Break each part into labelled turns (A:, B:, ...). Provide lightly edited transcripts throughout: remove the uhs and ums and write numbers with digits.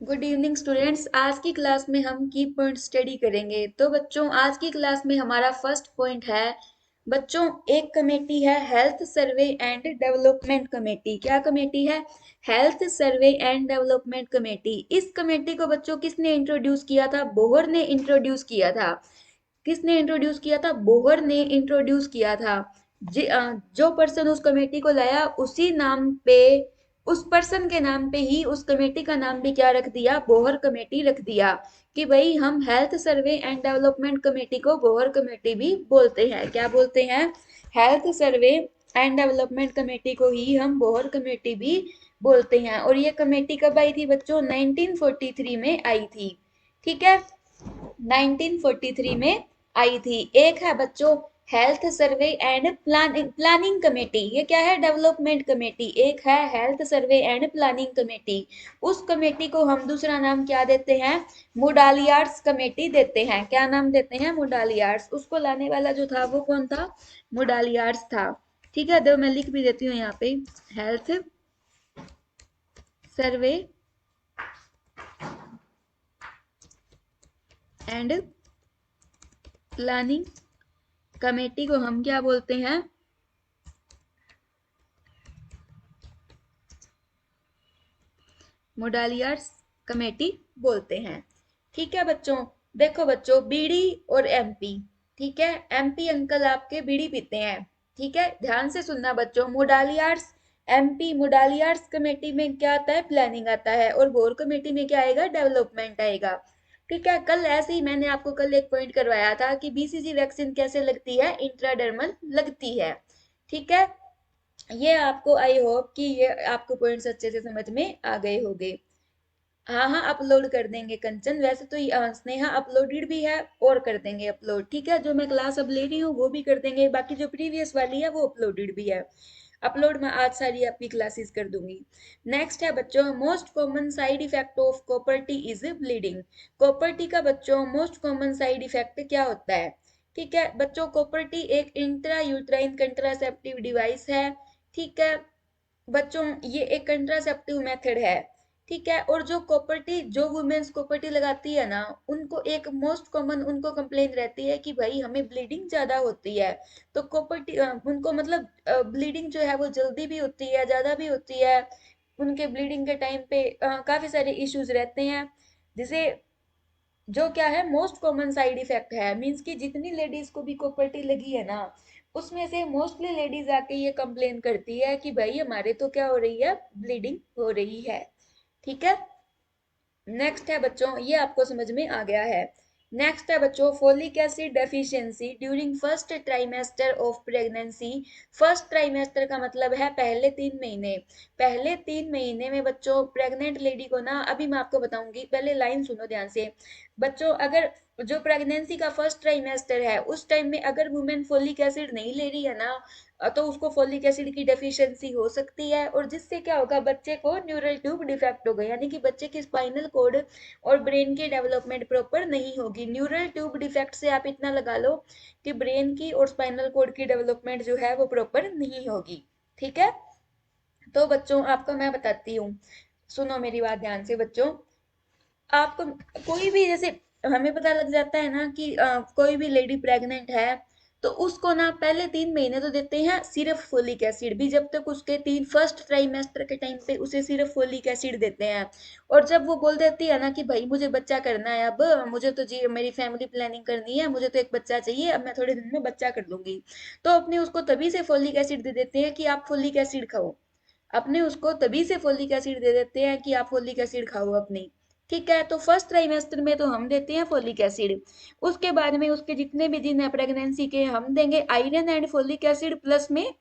A: Good evening students. आज की class में हम की पॉइंट स्टडी करेंगे। तो बच्चों, आज की क्लास में हमारा फर्स्ट पॉइंट है बच्चों, एक कमेटी है health survey and development committee. क्या कमेटी है? Health survey and development committee. इस कमेटी को बच्चों किसने इंट्रोड्यूस किया था? बोहर ने इंट्रोड्यूस किया था। किसने इंट्रोड्यूस किया था? बोहर ने इंट्रोड्यूस किया था। जो पर्सन उस कमेटी को लाया, उसी नाम पे, उस पर्सन के नाम पे ही उस कमेटी का नाम भी क्या रख दिया? बोहर कमेटी रख दिया। कि भाई हम health survey and development committee को बोहर कमेटी भी बोलते हैं। क्या बोलते हैं? Health survey and development committee को ही हम बोहर कमेटी भी बोलते हैं। और ये कमेटी कब आई थी बच्चों? 1943 में आई थी। ठीक है, 1943 में आई थी। एक है बच्चों health survey and planning committee. ये क्या है? Development committee. एक है health survey and planning committee. उस कमेटी को हम दूसरा नाम क्या देते हैं? मुडालियार्ड्स कमेटी देते हैं। क्या नाम देते हैं? मुडालियार्ड्स। उसको लाने वाला जो था वो कौन था? मुडालियार्ड्स था। ठीक है, तो मैं लिख भी देती हूँ यहाँ पे, health survey and planning committee को हम क्या बोलते हैं? मुडालियार्स कमेटी बोलते हैं। ठीक है बच्चों, देखो बच्चों, बीड़ी और एमपी। ठीक है, एमपी अंकल आपके बीड़ी पीते हैं। ठीक है, ध्यान से सुनना बच्चों। मुडालियार्स एमपी मुडालियार्स कमेटी में क्या आता है? प्लानिंग आता है। और बोर कमेटी में क्या आएगा? डेवलपमेंट आएगा। ठीक है, कल ऐसे ही मैंने आपको कल एक पॉइंट करवाया था कि बीसीजी वैक्सीन कैसे लगती है? इंट्राडर्मल लगती है। ठीक है, ये आपको, आई होप कि ये आपको पॉइंट्स अच्छे से समझ में आ गए होंगे। हाँ हाँ, अपलोड कर देंगे कंचन। वैसे तो स्नेहा अपलोडेड भी है, और कर देंगे अपलोड। ठीक है, जो मैं क्लास अब ले रही हूँ वो भी कर देंगे, बाकी जो प्रीवियस वाली है वो अपलोडेड भी है। अपलोड मैं आज सारी आपकी क्लासेस कर दूंगी। नेक्स्ट है बच्चों, most common side effect of copper T is bleeding. Copper T का बच्चों मोस्ट कॉमन साइड इफेक्ट क्या होता है? ठीक है बच्चों, कॉपर टी एक इंट्रा यूट्राइन कंट्रासेप्टिव डिवाइस है। ठीक है बच्चों, ये एक कंट्रासेप्टिव मेथड है। ठीक है, और जो कॉपर्टी, जो वुमेन्स कॉपर्टी लगाती है ना, उनको एक मोस्ट कॉमन उनको कंप्लेन रहती है कि भाई हमें ब्लीडिंग ज्यादा होती है। तो कॉपर्टी उनको मतलब ब्लीडिंग जो है वो जल्दी भी होती है, ज्यादा भी होती है। उनके ब्लीडिंग के टाइम पे काफी सारे इश्यूज रहते हैं। जिसे, जो क्या है, मोस्ट कॉमन साइड इफेक्ट है। मीन्स कि जितनी लेडीज को भी कॉपर्टी लगी है ना, उसमें से मोस्टली लेडीज आके ये कंप्लेन करती है कि भाई हमारे तो क्या हो रही है? ब्लीडिंग हो रही है। ठीक है, नेक्स्ट है बच्चों, ये आपको समझ में आ गया है। नेक्स्ट है बच्चों, folic acid deficiency during first trimester of pregnancy. First trimester का मतलब है पहले 3 महीने। पहले 3 महीने में बच्चों प्रेग्नेंट लेडी को ना, अभी मैं आपको बताऊंगी, पहले लाइन सुनो ध्यान से बच्चों। अगर जो प्रेगनेंसी का फर्स्ट ट्राइमेस्टर है, उस टाइम में अगर वुमेन फोलिक एसिड नहीं ले रही है ना, तो उसको फोलिक एसिड की डेफिशिएंसी हो सकती है। और जिससे क्या होगा? बच्चे को न्यूरल ट्यूब डिफेक्ट होगा, यानी कि बच्चे की स्पाइनल कोड और ब्रेन की डेवलपमेंट प्रॉपर नहीं होगी। न्यूरल ट्यूब डिफेक्ट से आप इतना लगा लो कि ब्रेन की और स्पाइनल कोड की डेवलपमेंट जो है वो प्रॉपर नहीं होगी। ठीक है, तो बच्चों आपको मैं बताती हूँ, सुनो मेरी बात ध्यान से बच्चों। आपको कोई भी, जैसे हमें पता लग जाता है ना कि कोई भी लेडी प्रेग्नेंट है, तो उसको ना पहले 3 महीने तो देते हैं सिर्फ फोलिक एसिड भी, जब तक उसके तीन फर्स्ट ट्राइमेस्टर के टाइम पे उसे सिर्फ फोलिक एसिड देते हैं। और जब वो बोल देती है ना कि भाई मुझे बच्चा करना है, अब मुझे तो जी मेरी फैमिली प्लानिंग करनी है, मुझे तो एक बच्चा चाहिए, अब मैं थोड़े दिन में बच्चा कर दूंगी, तो अपने उसको तभी से फोलिक एसिड दे देते हैं कि आप फोलिक एसिड खाओ। अपने उसको तभी से फोलिक एसिड दे देते हैं कि आप फोलिक एसिड खाओ अपनी। ठीक है, तो फर्स्ट ट्राइमेस्टर में तो हम देते हैं फोलिक एसिड। उसके बाद में उसके जितने भी दिन है प्रेगनेंसी के, हम देंगे iron and folic acid, plus में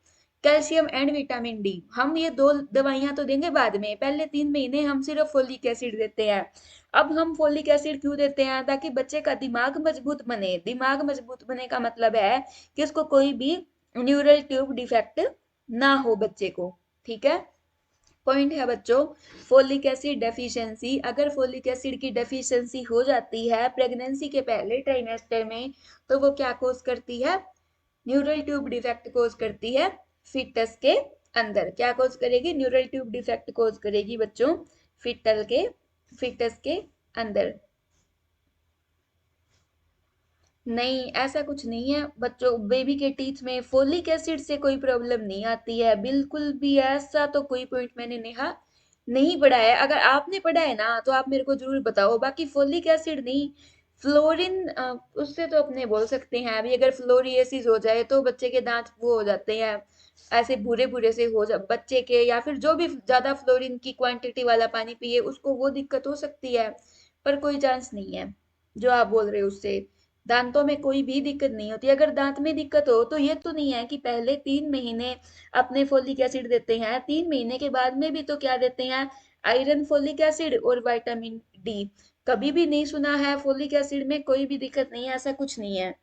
A: कैल्शियम एंड विटामिन डी। हम ये दो दवाइयां तो देंगे बाद में, पहले 3 महीने हम सिर्फ फोलिक एसिड देते हैं। अब हम फोलिक एसिड क्यों देते हैं? ताकि बच्चे का दिमाग मजबूत बने। दिमाग मजबूत बने का मतलब है कि उसको कोई भी न्यूरल ट्यूब डिफेक्ट ना हो बच्चे को। ठीक है, पॉइंट है बच्चों, फोलिक एसिड डेफिशिएंसी। अगर फोलिक एसिड की डेफिशिएंसी हो जाती है प्रेगनेंसी के पहले ट्राइमेस्टर में, तो वो क्या कोज करती है? न्यूरल ट्यूब डिफेक्ट कोज करती है फिटस के अंदर। क्या कोज करेगी? न्यूरल ट्यूब डिफेक्ट कोज करेगी बच्चों फिटल के फीटस के अंदर। नहीं, ऐसा कुछ नहीं है बच्चों, बेबी के टीथ में फोलिक एसिड से कोई प्रॉब्लम नहीं आती है, बिल्कुल भी ऐसा तो कोई पॉइंट मैंने नेहा नहीं पढ़ा है। अगर आपने पढ़ा है ना तो आप मेरे को जरूर बताओ, बाकी फोलिक एसिड नहीं, फ्लोरिन उससे तो अपने बोल सकते हैं। अभी अगर फ्लोरिएसिस हो जाए तो बच्चे के दांत वो हो जाते हैं, ऐसे भूरे भूरे से हो जा बच्चे के, या फिर जो भी ज्यादा फ्लोरिन की क्वांटिटी वाला पानी पिए उसको वो दिक्कत हो सकती है, पर कोई चांस नहीं है जो आप बोल रहे हो उससे। दांतों में कोई भी दिक्कत नहीं होती। अगर दांत में दिक्कत हो तो ये तो नहीं है कि पहले 3 महीने अपने फोलिक एसिड देते हैं, 3 महीने के बाद में भी तो क्या देते हैं, आयरन, फोलिक एसिड और विटामिन डी। कभी भी नहीं सुना है फोलिक एसिड में कोई भी दिक्कत नहीं है, ऐसा कुछ नहीं है।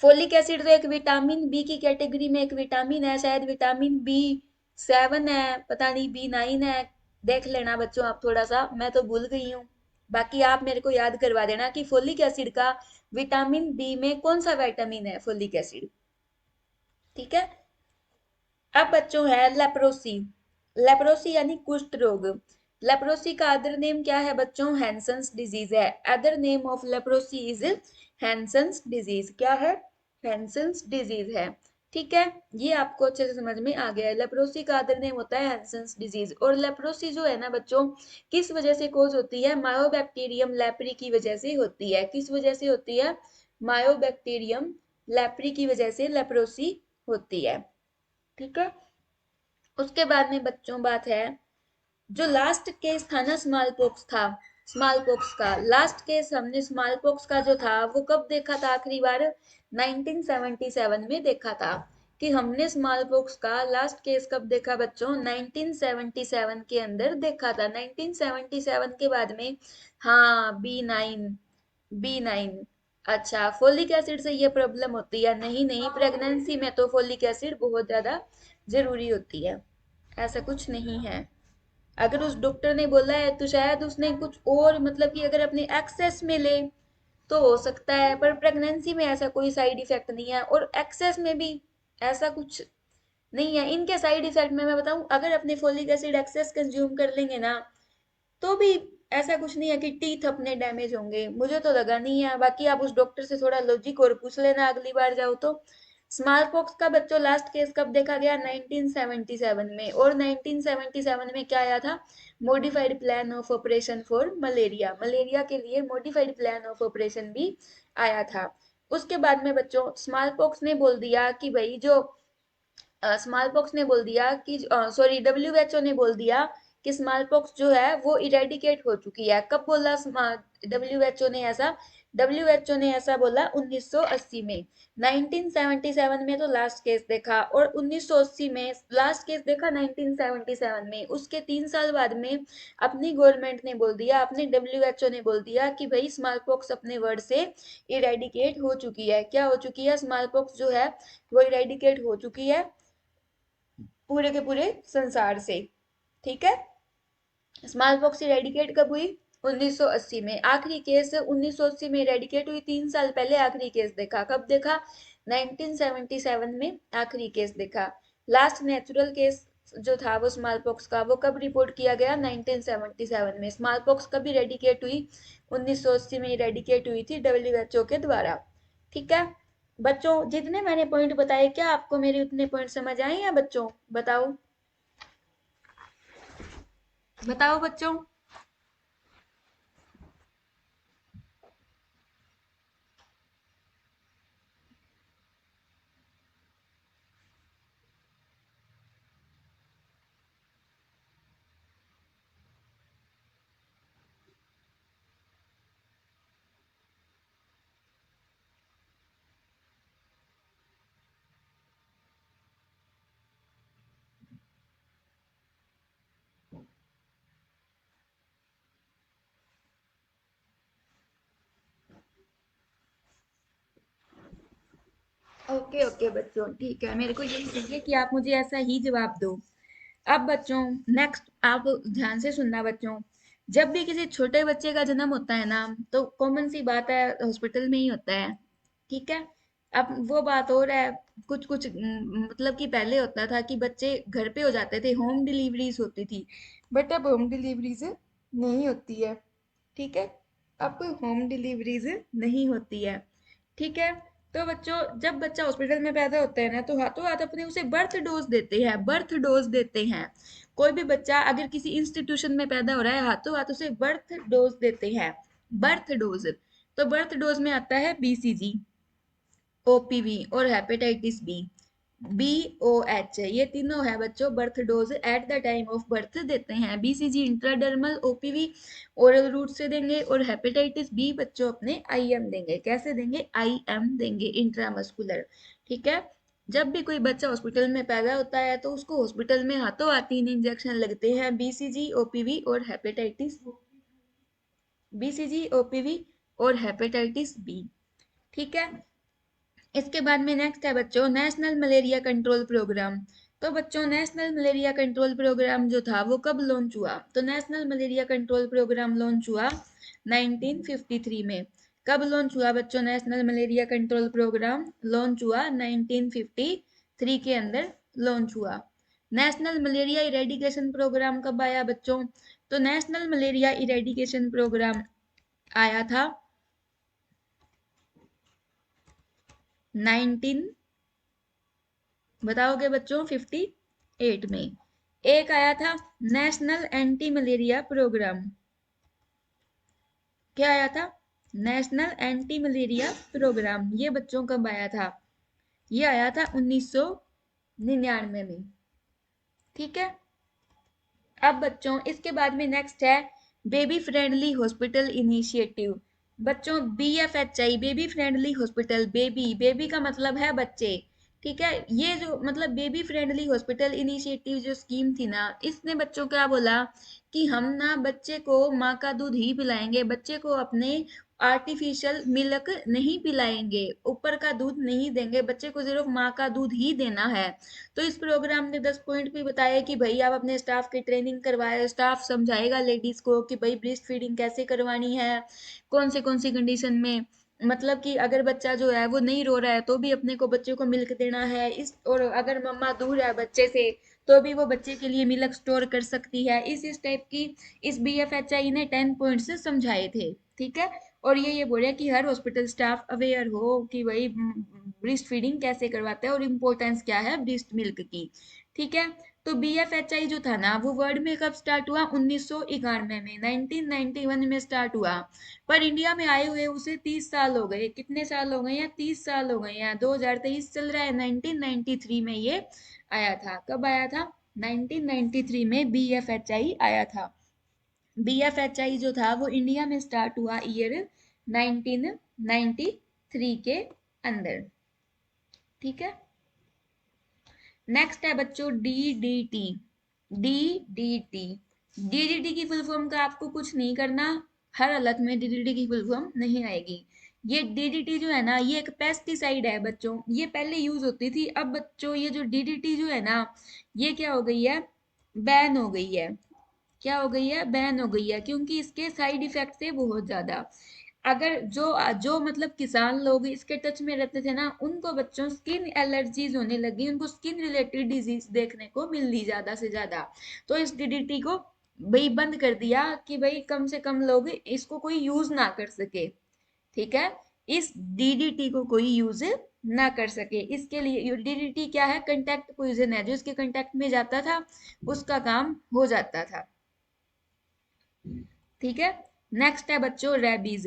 A: फोलिक एसिड तो एक विटामिन बी की कैटेगरी में एक विटामिन है, शायद विटामिन B7 है, पता नहीं B9 है। देख लेना बच्चों आप थोड़ा सा, मैं तो भूल गई हूँ। बाकी आप मेरे को याद करवा देना कि फोलिक एसिड का विटामिन बी में कौन सा विटामिन है, फोलिक एसिड। ठीक है। अब बच्चों है लेप्रोसी। लेप्रोसी यानी कुष्ठ रोग। लेप्रोसी का अदर नेम क्या है बच्चों, हैंसन्स डिजीज है। Other name of leprosy is Hansen's disease. क्या है, हैंसन्स डिजीज है। ठीक है, ये आपको अच्छे से समझ में आ गया है। लेप्रोसी का अदर नेम होता है हैंसन्स डिजीज। और लेप्रोसी जो है ना बच्चों, किस वजह से कोज होती है, मायोबैक्टीरियम लेप्री की वजह से होती है। किस वजह से होती है, मायोबैक्टीरियम लेप्री की वजह से लेप्रोसी होती है। ठीक है। उसके बाद में बच्चों बात है, जो लास्ट केस था ना स्मॉल पॉक्स था, स्मॉल पॉक्स का लास्ट केस हमने स्मॉल पॉक्स का जो था वो कब देखा था आखिरी बार, 1977 में देखा था। कि हमने स्मॉल पॉक्स का लास्ट केस कब देखा बच्चों, 1977 के अंदर देखा था। 1977 के बाद में, हाँ B9। अच्छा, फोलिक एसिड से ये प्रॉब्लम होती है? नहीं नहीं, प्रेगनेंसी में तो फोलिक एसिड बहुत ज्यादा जरूरी होती है, ऐसा कुछ नहीं है। अगर उस डॉक्टर ने बोला है तो शायद उसने कुछ और, मतलब कि अगर अपने एक्सेस में ले तो हो सकता है, पर प्रेगनेंसी में ऐसा कोई साइड इफेक्ट नहीं है, और एक्सेस में भी ऐसा कुछ नहीं है। इनके साइड इफेक्ट में मैं बताऊं, अगर अपने फोलिक एसिड एक्सेस कंज्यूम कर लेंगे ना तो भी ऐसा कुछ नहीं है कि टीथ अपने डैमेज होंगे, मुझे तो लगा नहीं है। बाकी आप उस डॉक्टर से थोड़ा लॉजिक और पूछ लेना अगली बार जाओ तो। स्मॉल पॉक्स का बच्चों लास्ट केस कब देखा गया, 1977 में। और 1977 में क्या आया था, modified plan of operation for malaria. Malaria के लिए मॉडिफाइड प्लान ऑफ ऑपरेशन भी आया था। उसके बाद में बच्चों स्मॉल पॉक्स ने बोल दिया कि भाई जो स्मॉल पॉक्स ने बोल दिया कि, सॉरी, WHO ने बोल दिया कि स्मॉल पॉक्स जो है वो इरेडिकेट हो चुकी है। कब बोला WHO ने ऐसा, WHO ने ऐसा बोला 1980 में। 1977 में तो लास्ट केस देखा, और 1980 में लास्ट केस देखा 1977 में। उसके 3 साल बाद में अपनी गवर्नमेंट ने बोल दिया, अपने WHO ने बोल दिया कि भाई स्मॉल पॉक्स अपने वर्ड से इरेडिकेट हो चुकी है। क्या हो चुकी है, स्मॉल पॉक्स जो है वो इरेडिकेट हो चुकी है पूरे के पूरे संसार से। ठीक है। स्मॉल पॉक्स इरेडिकेट कब हुई, 1980 में। आखिरी केस 1980 में इरेडिकेट हुई, 3 साल पहले आखिरी केस देखा। कब देखा, 1977 में आखिरी केस देखा। लास्ट नेचुरल केस जो था वो स्मॉल पॉक्स का, वो कब रिपोर्ट किया गया, 1977 में। स्मॉल पॉक्स कब इरेडिकेट हुई, 1980 में इरेडिकेट हुई थी WHO के द्वारा। ठीक है। बच्चों जितने मैंने पॉइंट बताए, क्या आपको मेरे उतने पॉइंट समझ आए या बच्चों, बताओ, बताओ बच्चों। ओके ओके बच्चों, ठीक है, मेरे को यही चाहिए कि आप मुझे ऐसा ही जवाब दो। अब बच्चों नेक्स्ट आप ध्यान से सुनना बच्चों। जब भी किसी छोटे बच्चे का जन्म होता है ना, तो कॉमन सी बात है, हॉस्पिटल में ही होता है। ठीक है। अब वो बात और है, कुछ कुछ मतलब कि पहले होता था कि बच्चे घर पे हो जाते थे, होम डिलीवरीज होती थी। बट अब होम डिलीवरीज नहीं होती है। ठीक है, अब कोई होम डिलीवरीज नहीं होती है। ठीक है, तो बच्चों जब बच्चा हॉस्पिटल में पैदा होता है ना तो हाथों हाथ अपने उसे बर्थ डोज देते हैं, बर्थ डोज देते हैं। कोई भी बच्चा अगर किसी इंस्टीट्यूशन में पैदा हो रहा है हाथों हाथ उसे बर्थ डोज देते हैं, बर्थ डोज। तो बर्थ डोज में आता है बीसीजी, ओपीवी और hepatitis B, B O H, ये तीनों है बच्चों birth dose at the time of birth देते हैं। BCG intradermal, OPV oral route से देंगे और हेपेटाइटिस बी बच्चों अपने आईएम देंगे। कैसे देंगे? आईएम देंगे, इंट्रामस्कुलर। ठीक है, जब भी कोई बच्चा हॉस्पिटल में पैदा होता है तो उसको हॉस्पिटल में हाथों हाथ 3 इंजेक्शन लगते हैं, बीसीजी, ओपीवी और हेपेटाइटिस, बीसीजी, ओपीवी और हेपेटाइटिस बी। ठीक है, इसके बाद में नेक्स्ट है बच्चों नेशनल मलेरिया कंट्रोल प्रोग्राम। तो बच्चों नेशनल मलेरिया कंट्रोल प्रोग्राम जो था वो कब लॉन्च हुआ? तो national malaria control programme launch हुआ 1953 में। कब लॉन्च हुआ बच्चों national malaria control programme? Launch हुआ 1953 के अंदर लॉन्च हुआ। नेशनल मलेरिया इरेडिकेशन प्रोग्राम कब आया बच्चों? तो नेशनल मलेरिया इरेडिकेशन प्रोग्राम आया था 19, बताओगे बच्चों? 58 में। एक आया था नेशनल एंटी मलेरिया प्रोग्राम। क्या आया था? National anti malaria programme. ये बच्चों कब आया था? ये आया था 1999 में। ठीक है, अब बच्चों इसके बाद में नेक्स्ट है बेबी फ्रेंडली हॉस्पिटल इनिशिएटिव। बच्चों BFHI, baby friendly hospital, baby, baby का मतलब है बच्चे। ठीक है, ये जो मतलब बेबी फ्रेंडली हॉस्पिटल इनिशिएटिव जो स्कीम थी ना, इसने बच्चों क्या बोला कि हम ना बच्चे को माँ का दूध ही पिलाएंगे, बच्चे को अपने आर्टिफिशियल मिल्क नहीं पिलाएंगे, ऊपर का दूध नहीं देंगे, बच्चे को सिर्फ माँ का दूध ही देना है। तो इस प्रोग्राम ने 10 पॉइंट भी बताया कि भाई आप अपने स्टाफ की ट्रेनिंग करवाए, स्टाफ समझाएगा लेडीज को कि भाई ब्रेस्ट फीडिंग कैसे करवानी है, कौन सी कंडीशन में, मतलब कि अगर बच्चा जो है वो नहीं रो रहा है तो भी अपने को बच्चे को मिल्क देना है इस, और अगर मम्मा दूर है बच्चे से तो भी वो बच्चे के लिए मिल्क स्टोर कर सकती है। इस टाइप की इस बीएफएचआई ने 10 पॉइंट्स समझाए थे। ठीक है, और ये बोले कि हर हॉस्पिटल स्टाफ अवेयर हो कि भाई ब्रेस्ट फीडिंग कैसे करवाते हैं और इम्पोर्टेंस क्या है ब्रेस्ट मिल्क की। ठीक है, तो बीएफएचआई जो था ना वो वर्ल्ड में कब स्टार्ट हुआ? 1991 में, 1991 में स्टार्ट हुआ। पर इंडिया में आए हुए उसे 30 साल हो गए। कितने साल हो गए हैं? 30 साल हो गए हैं। 2023 चल रहा है, 1993 में ये आया था। कब आया था? 1993 में बीएफएचआई आया था। बीएफएचआई जो था वो इंडिया में स्टार्ट हुआ ईयर 1993 के अंदर। ठीक है, नेक्स्ट है बच्चों डीडीटी। डीडीटी, डीडीटी की फुल फॉर्म का आपको कुछ नहीं करना, हर हालत में डीडीटी की फुल फॉर्म नहीं आएगी। ये डीडीटी जो है ना ये एक पेस्टिसाइड है बच्चों, ये पहले यूज होती थी, अब बच्चों ये जो डीडीटी जो है ना ये क्या हो गई है? बैन हो गई है। क्या हो गई है? बैन हो गई है, क्योंकि इसके साइड इफेक्ट है बहुत ज्यादा। अगर जो जो मतलब किसान लोग इसके टच में रहते थे ना उनको बच्चों स्किन एलर्जीज होने लगी, उनको स्किन रिलेटेड डिजीज देखने को मिल रही ज्यादा से ज्यादा। तो इस डीडीटी को भाई बंद कर दिया कि भाई कम से कम लोग इसको कोई यूज ना कर सके। ठीक है, इस डीडीटी को कोई यूज ना कर सके, इसके लिए डीडीटी क्या है? कंटेक्ट पॉइजन है, जो इसके कंटेक्ट में जाता था उसका काम हो जाता था। ठीक है, नेक्स्ट है बच्चों रेबीज।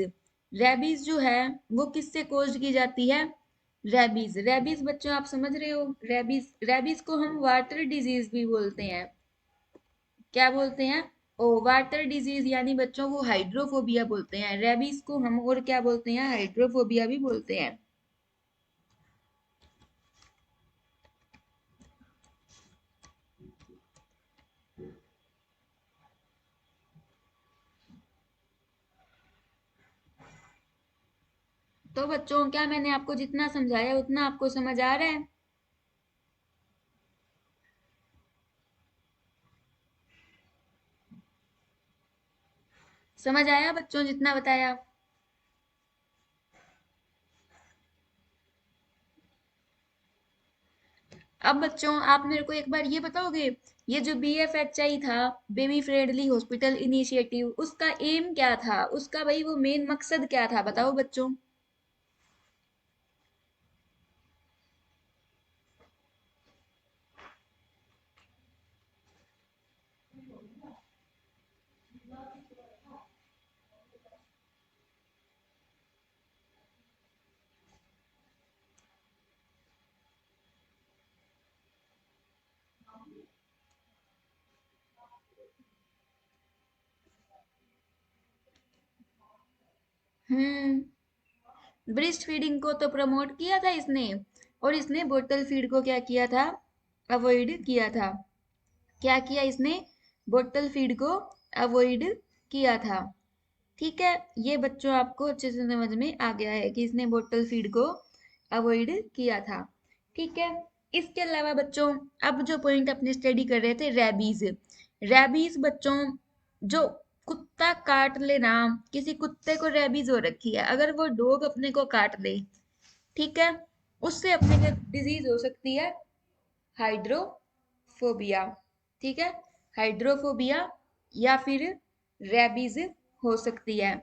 A: रेबीज जो है वो किससे कोज की जाती है? रेबीज, रेबीज बच्चों आप समझ रहे हो? रेबीज, रेबीज को हम वाटर डिजीज भी बोलते हैं। क्या बोलते हैं? ओ वाटर डिजीज, यानी बच्चों को हाइड्रोफोबिया बोलते हैं। रेबीज को हम और क्या बोलते हैं? हाइड्रोफोबिया भी बोलते हैं। तो बच्चों क्या मैंने आपको जितना समझाया उतना आपको समझ आ रहा है? समझ आया बच्चों जितना बताया? अब बच्चों आप मेरे को एक बार ये बताओगे, ये जो BFHI था, बेबी फ्रेंडली हॉस्पिटल इनिशिएटिव, उसका एम क्या था, उसका भाई वो मेन मकसद क्या था, बताओ बच्चों। हम्म। ब्रेस्ट फीडिंग को तो प्रमोट किया था इसने, और इसने बोतल फीड को क्या किया था, अवॉइड किया था। क्या किया इसने, बोतल फीड को अवॉइड किया था। ठीक है, ये बच्चों आपको अच्छे से समझ में आ गया है कि इसने बोतल फीड को अवॉइड किया था। ठीक है, इसके अलावा बच्चों अब जो पॉइंट अपने स्टडी कर रहे थे, रेबीज। रेबीज बच्चों, जो कुत्ता काट लेना, किसी कुत्ते को रेबीज हो रखी है, अगर वो डॉग अपने को काट दे, ठीक है, उससे अपने को डिजीज हो सकती है हाइड्रोफोबिया। ठीक है, हाइड्रोफोबिया या फिर रेबीज हो सकती है।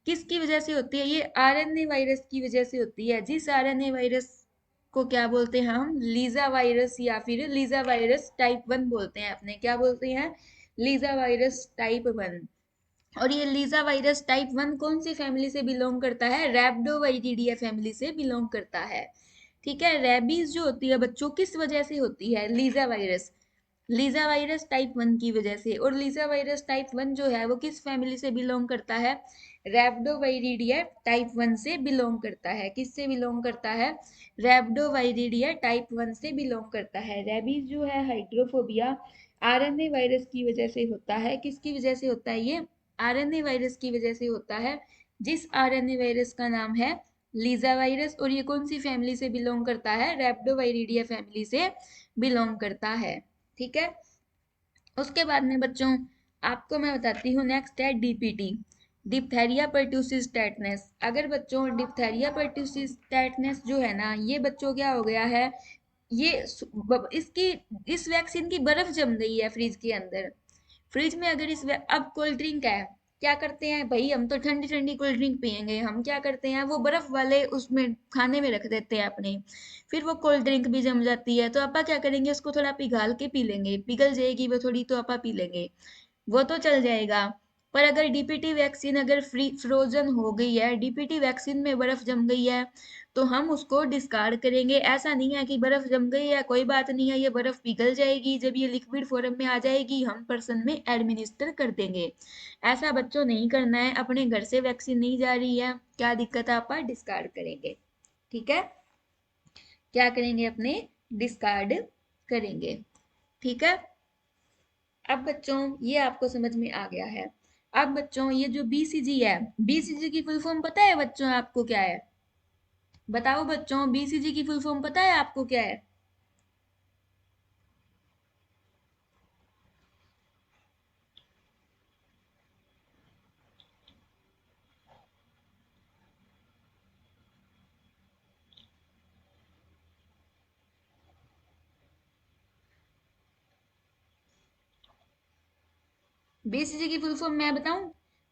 A: किसकी वजह से होती है, ये RNA वायरस की वजह से होती है। जिस RNA वायरस को क्या बोलते हैं हम, लीजा वायरस या फिर लीजा वायरस टाइप 1 बोलते हैं अपने, क्या बोलते हैं, लीजा वायरस टाइप 1। और ये लीजा वायरस टाइप 1 कौन सी फैमिली से बिलोंग करता है, रैप्डोवाइरिडिया फैमिली से बिलोंग करता है। ठीक है, रेबीज जो होती है बच्चों किस वजह से होती है, लीजा वायरस टाइप 1 की वजह से। और लीजा वायरस टाइप 1 जो है वो किस फैमिली से बिलोंग करता है, रैप्डोवाइरिडिया टाइप 1 से बिलोंग करता है। किससे बिलोंग करता है, रैप्डोवाइरिडिया टाइप 1 से बिलोंग करता है। रेबीज जो है, हाइड्रोफोबिया, RNA वायरस की वजह से होता है। किसकी वजह से होता है ये, RNA वायरस की वजह से होता है, जिस RNA वायरस का नाम है लीजा वायरस। और ये कौन सी फैमिली से बिलोंग करता है, रैप्डोवाइरिडिया फैमिली से बिलोंग करता है। ठीक है, उसके बाद में बच्चों आपको मैं बताती हूँ, नेक्स्ट है DPT, डिप्थेरिया पर्ट्यूसिस टेटनस। अगर बच्चों डिप्थेरिया पर्ट्यूसिस टेटनस जो है ना, ये बच्चों क्या हो गया है, ये इसकी इस वैक्सीन की बर्फ जम गई है फ्रिज के अंदर। फ्रिज में अगर अब कोल्ड ड्रिंक है, क्या करते हैं भाई, हम तो ठंडी ठंडी कोल्ड ड्रिंक पियेंगे, हम क्या करते हैं, वो बर्फ वाले उसमें खाने में रख देते हैं अपने, फिर वो कोल्ड ड्रिंक भी जम जाती है, तो आपा क्या करेंगे, उसको थोड़ा पिघाल के पी लेंगे, पिघल जाएगी वो थोड़ी, तो आपा पी लेंगे, वो तो चल जाएगा। पर अगर DPT वैक्सीन अगर फ्रोजन हो गई है, DPT वैक्सीन में बर्फ जम गई है, तो हम उसको डिस्कार्ड करेंगे। ऐसा नहीं है कि बर्फ जम गई है कोई बात नहीं है, ये बर्फ पिघल जाएगी, जब ये लिक्विड फॉर्म में आ जाएगी हम पर्सन में एडमिनिस्टर कर देंगे। ऐसा बच्चों नहीं करना है, अपने घर से वैक्सीन नहीं जा रही है, क्या दिक्कत है, आप डिस्कार्ड करेंगे। ठीक है, क्या करेंगे, अपने डिस्कार्ड करेंगे। ठीक है, अब बच्चों ये आपको समझ में आ गया है। अब बच्चों ये जो BCG है, BCG की फुल फॉर्म पता है बच्चों आपको क्या है, बताओ बच्चों, BCG की फुल फॉर्म पता है आपको क्या है। BCG की फुल फॉर्म मैं बताऊं,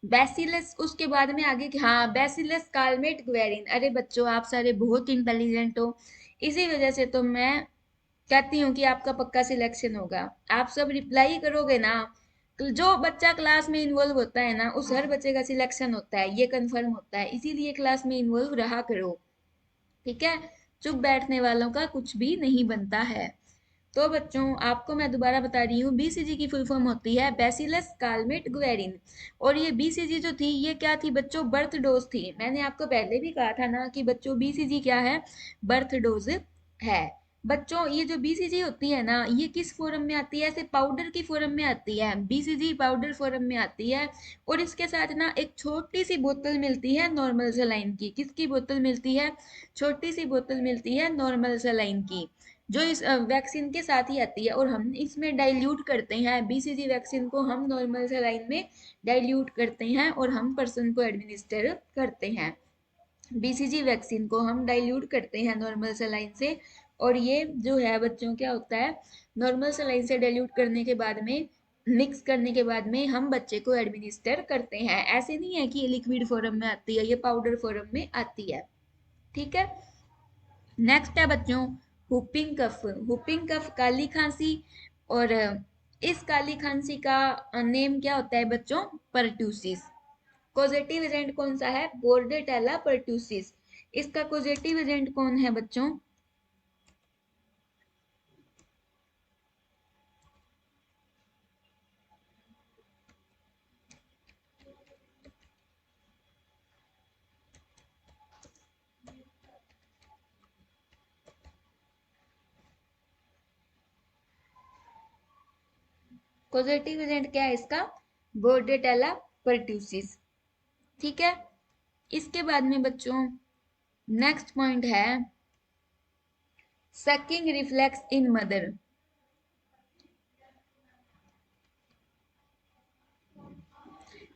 A: बैसिलस, उसके बाद में आगे हाँ, बैसिलस कालमेट ग्वेरिन। अरे बच्चों आप सारे बहुत इंटेलिजेंट हो, इसी वजह से तो मैं कहती हूँ कि आपका पक्का सिलेक्शन होगा। आप सब रिप्लाई करोगे ना, तो जो बच्चा क्लास में इन्वॉल्व होता है ना, उस हर बच्चे का सिलेक्शन होता है, ये कंफर्म होता है, इसीलिए क्लास में इन्वॉल्व रहा करो। ठीक है, चुप बैठने वालों का कुछ भी नहीं बनता है। तो बच्चों आपको मैं दोबारा बता रही हूँ, BCG की फुल फॉर्म होती है बैसिलस कालमेट ग्वेरिन। और ये BCG जो थी, ये क्या थी बच्चों, बर्थ डोज थी। मैंने आपको पहले भी कहा था ना कि बच्चों BCG क्या है, बर्थ डोज है। बच्चों ये जो BCG होती है ना, ये किस फॉर्म में आती है, ऐसे पाउडर की फॉर्म में आती है, BCG पाउडर फॉर्म में आती है। और इसके साथ ना एक छोटी सी बोतल मिलती है नॉर्मल सलाइन की। किसकी बोतल मिलती है, छोटी सी बोतल मिलती है नॉर्मल सलाइन की, जो इस वैक्सीन के साथ ही आती है। और हम इसमें डाइल्यूट करते हैं BCG वैक्सीन को, हम नॉर्मल सलाइन में डाइल्यूट करते हैं और हम पर्सन को एडमिनिस्टर करते हैं। BCG वैक्सीन को हम डाइल्यूट करते हैं नॉर्मल सलाइन से और ये जो है बच्चों क्या होता है, नॉर्मल सलाइन से डाइल्यूट करने के बाद में, मिक्स करने के बाद में हम बच्चे को एडमिनिस्टर करते हैं। ऐसे नहीं है कि ये लिक्विड फॉर्म में आती है, ये पाउडर फॉर्म में आती है। ठीक है। नेक्स्ट है बच्चों हुपिंग कफ। हुपिंग कफ काली खांसी, और इस काली खांसी का नेम क्या होता है बच्चों, परट्यूसिस। कॉजेटिव एजेंट कौन सा है, बोर्डेटेला परट्यूसिस। इसका कॉजेटिव एजेंट कौन है बच्चों, कॉजेटिव एजेंट क्या है इसका, बोर्डेटेला परट्यूसिस। ठीक है। इसके बाद में बच्चों नेक्स्ट पॉइंट है sucking reflex in mother.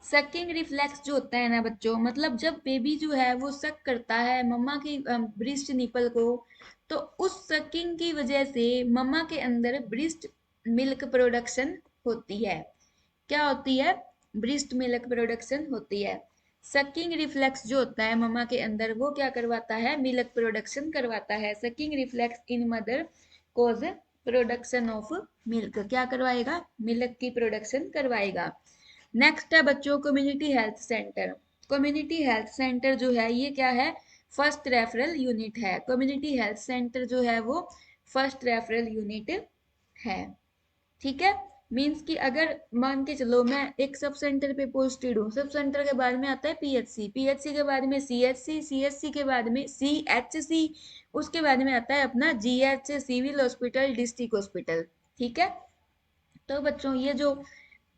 A: Sucking reflex जो होता है ना बच्चों, मतलब जब बेबी जो है वो सक करता है मम्मा की ब्रेस्ट निपल को, तो उस सकिंग की वजह से मम्मा के अंदर ब्रेस्ट मिल्क प्रोडक्शन होती है। क्या होती है, ब्रेस्ट मिल्क प्रोडक्शन होती है। सकिंग रिफ्लेक्स जो होता है मम्मा के अंदर, वो क्या करवाता है, मिल्क प्रोडक्शन करवाता है। Sucking reflex in mother cause production of milk, क्या करवाएगा, मिल्क की प्रोडक्शन करवाएगा। नेक्स्ट है बच्चों community health centre. Community health centre जो है ये क्या है, फर्स्ट रेफरल यूनिट है। कम्युनिटी हेल्थ सेंटर जो है वो फर्स्ट रेफरल यूनिट है। ठीक है। मीन्स कि अगर मान के चलो मैं एक सब सेंटर पे पोस्टेड हूँ, सब सेंटर के बाद में आता है पीएचसी, पीएचसी के बाद में सीएचसी, सीएचसी के बाद में सीएचसी, उसके बाद में आता है अपना GH, civil hospital, district hospital. ठीक है। तो बच्चों ये जो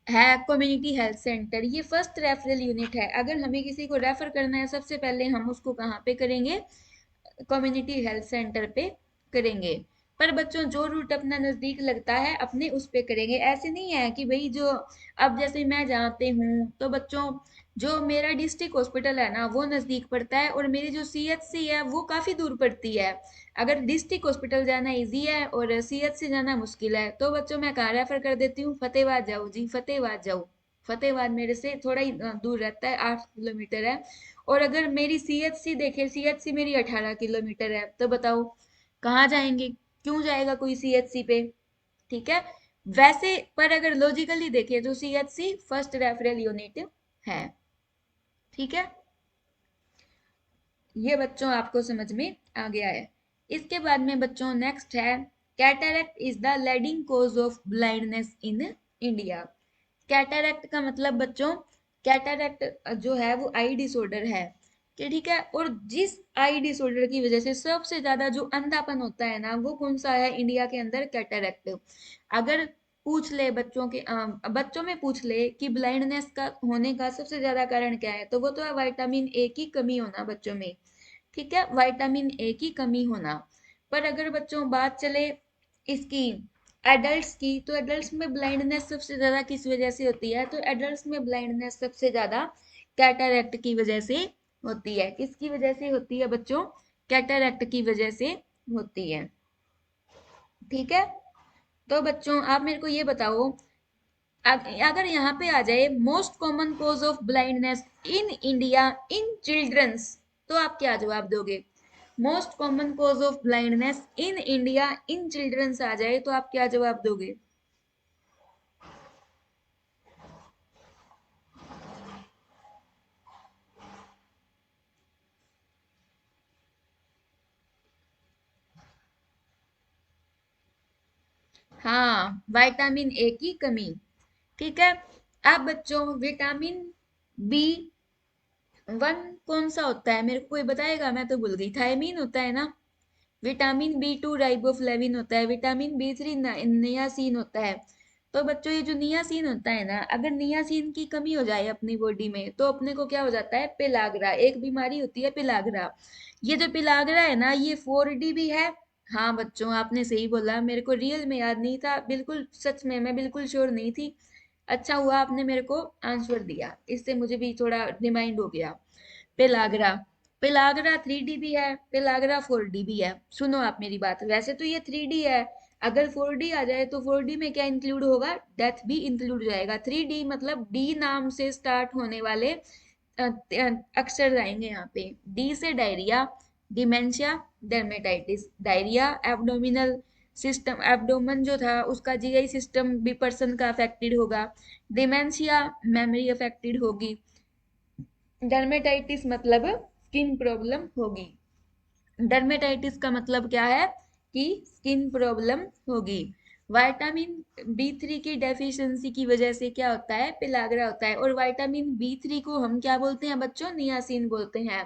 A: है कम्युनिटी हेल्थ सेंटर, ये फर्स्ट रेफरल यूनिट है। अगर हमें किसी को रेफर करना है सबसे पहले हम उसको कहाँ पे करेंगे, कम्युनिटी हेल्थ सेंटर पे करेंगे। पर बच्चों जो रूट अपना नजदीक लगता है अपने उस पे करेंगे। ऐसे नहीं है कि भाई जो, अब जैसे मैं जानते हूँ तो बच्चों जो मेरा डिस्ट्रिक्ट हॉस्पिटल है ना वो नजदीक पड़ता है, और मेरी जो सीएचसी है वो काफी दूर पड़ती है। अगर डिस्ट्रिक्ट हॉस्पिटल जाना इजी है और सीएचसी जाना मुश्किल है, तो बच्चों मैं कहाँ रेफर कर देती हूँ, फतेहाबाद जाओ जी, फतेहाबाद जाओ। फतेहाबाद मेरे से थोड़ा ही दूर रहता है, 8 किलोमीटर है। और अगर मेरी सीएचसी देखे, सीएचसी मेरी 18 किलोमीटर है, तो बताओ कहाँ जाएंगे, क्यों जाएगा कोई सीएचसी पे। ठीक है। वैसे पर अगर लॉजिकली देखें तो सीएचसी फर्स्ट रेफरल यूनिट है। ठीक है। ये बच्चों आपको समझ में आ गया है। इसके बाद में बच्चों नेक्स्ट है cataract is the leading cause of blindness in India. Cataract का मतलब बच्चों, कैटरैक्ट जो है वो आई डिसऑर्डर है कि ठीक है, और जिस आई डिसऑर्डर की वजह से सबसे ज्यादा जो अंधापन होता है ना वो कौन सा है इंडिया के अंदर, कैटरैक्ट। अगर पूछ ले बच्चों के बच्चों में पूछ ले कि ब्लाइंडनेस का होने का सबसे ज्यादा कारण क्या है, तो वो तो है विटामिन ए की कमी होना बच्चों में। ठीक है, विटामिन ए की कमी होना। पर अगर बच्चों बात चले इसकी एडल्ट्स की, तो एडल्ट्स में ब्लाइंडनेस सबसे ज्यादा किस वजह से होती है, तो एडल्ट्स में ब्लाइंडनेस सबसे ज्यादा कैटरैक्ट की वजह से होती है। किसकी वजह से होती है बच्चों, कैटरैक्ट की वजह से होती है। ठीक है। तो बच्चों आप मेरे को ये बताओ, अगर यहाँ पे आ जाए most common cause of blindness in India in childrens, तो आप क्या जवाब दोगे। Most common cause of blindness in India in childrens आ जाए तो आप क्या जवाब दोगे। हाँ, विटामिन ए की कमी। ठीक है। अब बच्चों विटामिन बी वन कौन सा होता है, मेरे को कोई बताएगा, मैं तो भूल गई, थायमीन होता है ना। विटामिन बी टू राइबोफ्लेविन होता है, विटामिन बी थ्री नियासिन होता है। तो बच्चों ये जो नियासिन होता है ना, अगर नियासिन की कमी हो जाए अपनी बॉडी में तो अपने को क्या हो जाता है, पेलाग्रा, एक बीमारी होती है पेलाग्रा। ये जो पेलाग्रा है ना ये 4D भी है। हाँ बच्चों आपने सही बोला, मेरे को रियल में याद नहीं था, बिल्कुल सच में मैं बिल्कुल श्योर नहीं थी। अच्छा हुआ आपने मेरे को आंसर दिया, इससे मुझे भी थोड़ा रिमाइंड हो गया। पेलाग्रा। पेलाग्रा 3D भी है, पेलाग्रा 4D भी है। सुनो आप मेरी बात, वैसे तो ये 3D है, अगर 4D आ जाए तो 4D में क्या इंक्लूड होगा, डेथ भी इंक्लूड हो जाएगा। 3D मतलब डी नाम से स्टार्ट होने वाले अक्षर आएंगे यहाँ पे। डी से diarrhoea, dementia, dermatitis. Diarrhoea abdominal system, abdomen जो था उसका जीआई सिस्टम भी पर्सन का अफेक्टेड होगा। डिमेंशिया मेमोरी अफेक्टेड होगी। डर्मेटाइटिस मतलब स्किन प्रॉब्लम होगी। डर्मेटाइटिस का मतलब क्या है कि स्किन प्रॉब्लम होगी। विटामिन बी थ्री की डेफिशिएंसी की वजह से क्या होता है, पिलागरा होता है। और विटामिन बी थ्री को हम क्या बोलते हैं बच्चों, नियासिन बोलते हैं।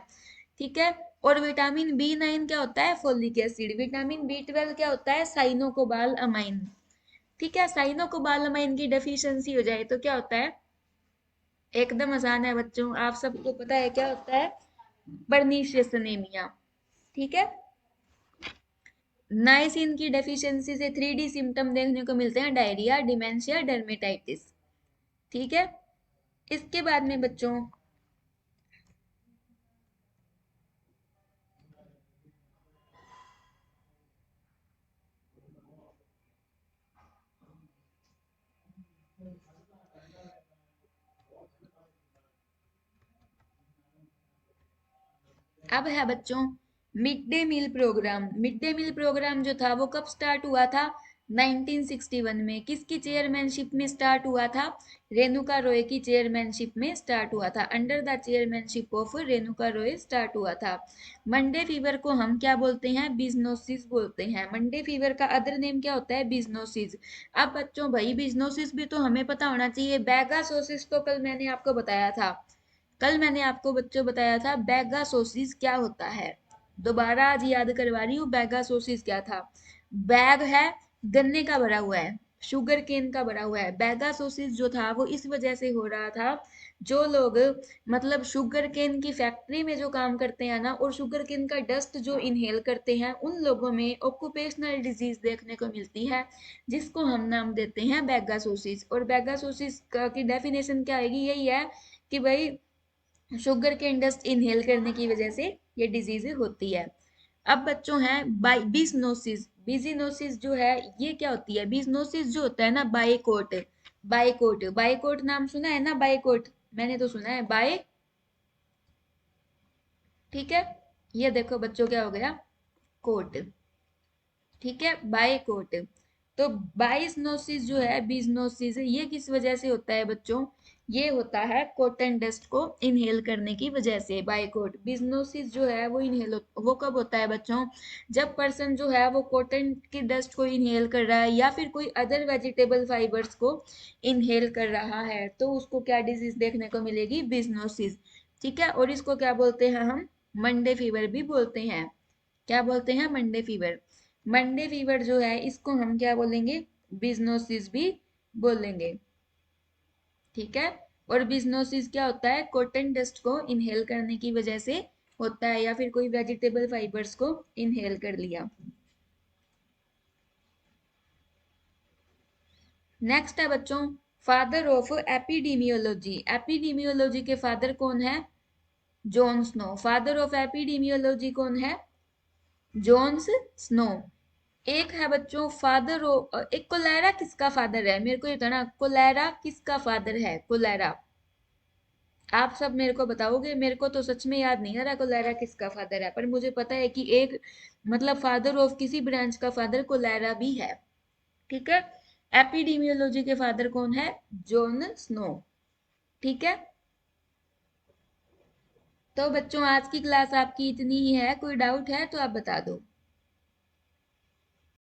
A: ठीक है। और विटामिन बी नाइन क्या होता है, folic acid. Vitamin B twelve क्या होता है, साइनोकोबाल अमाइन। ठीक है, साइनोकोबाल अमाइन की डेफिशिएंसी हो जाए तो क्या होता है, एकदम आसान है बच्चों, आप सबको पता है क्या होता है, पर्नीशियस अनीमिया। ठीक है। नाइसिन की डेफिशिएंसी से 3D सिम्टम देखने को मिलते हैं, डायरिया, डिमेंशिया, डर्मेटाइटिस। ठीक है। इसके बाद में बच्चों अब है बच्चों mid day meal programme. Mid day meal programme जो था वो कब स्टार्ट हुआ था, 1961 में। किसकी चेयरमैनशिप में स्टार्ट हुआ था, रेणुका रॉय की चेयरमैनशिप में स्टार्ट हुआ था। Under the chairmanship of Renuka Roy start हुआ था। मंडे फीवर को हम क्या बोलते हैं, बिजनोसिस बोलते हैं। मंडे फीवर का अदर नेम क्या होता है, बिजनोसिस। अब बच्चों भाई बिजनोसिस भी तो हमें पता होना चाहिए। बैगासोसिस तो कल मैंने आपको बताया था, कल मैंने आपको बच्चों बताया था बैगासोसिस क्या होता है। दोबारा आज याद करवा रही हूँ, बैगासोसिस क्या था। बैग है, गन्ने का भरा हुआ है, शुगर केन का भरा हुआ है। बैगासोसिस जो था वो इस वजह से हो रहा था, जो लोग मतलब शुगर केन की फैक्ट्री में जो काम करते हैं ना, और शुगर केन का डस्ट जो इनहेल करते हैं, उन लोगों में ऑक्यूपेशनल डिजीज देखने को मिलती है, जिसको हम नाम देते हैं बैगासोसिस। और बैगासोसिस की डेफिनेशन क्या आएगी, यही है कि भाई शुगर के डस्ट इनहेल करने की वजह से ये डिजीज होती है। अब बच्चों हैं बिजनोसिस। बिजनोसिस जो है ये क्या होती है, बिजनोसिस जो होता है ना, बाइकोट। बाइकोट, बाइकोट नाम सुना है ना, बाइकोट मैंने तो सुना है, बाय। ठीक है। ये देखो बच्चों क्या हो गया, कोट। ठीक है, बाइकोट। तो बाइसनोसिस जो है, बिजनोसिस, ये किस वजह से होता है बच्चों, ये होता है कॉटन डस्ट को इनहेल करने की वजह से। बाइकोट बिजनोसिस जो है वो इनहेल वो कब होता है बच्चों, जब पर्सन जो है वो कॉटन की डस्ट को इनहेल कर रहा है या फिर कोई अदर वेजिटेबल फाइबर्स को इनहेल कर रहा है, तो उसको क्या डिजीज देखने को मिलेगी, बिजनोसिस। ठीक है। और इसको क्या बोलते हैं हम, मंडे फीवर भी बोलते हैं। क्या बोलते हैं, मंडे फीवर। मंडे फीवर जो है इसको हम क्या बोलेंगे, बिजनोसिस भी बोलेंगे। ठीक है। और बिजनोसिस क्या होता है, कॉटन डस्ट को इनहेल करने की वजह से होता है, या फिर कोई वेजिटेबल फाइबर्स को इनहेल कर लिया। नेक्स्ट है बच्चों, फादर ऑफ एपिडीमियोलॉजी। एपिडीमियोलॉजी के फादर कौन है, Jon Snow. Father of epidemiology कौन है, जॉन्स स्नो। एक है बच्चों फादर एक कोलेरा किसका फादर है, मेरे को ये बताना, कोलेरा किसका फादर है, कोलेरा। आप सब मेरे को बताओगे, मेरे को तो सच में याद नहीं आ रहा कोलेरा किसका फादर है, पर मुझे पता है कि एक मतलब फादर ऑफ किसी ब्रांच का फादर कोलेरा भी है। ठीक है। एपिडीमियोलॉजी के फादर कौन है, जॉन स्नो। ठीक है। तो बच्चों आज की क्लास आपकी इतनी ही है, कोई डाउट है तो आप बता दो।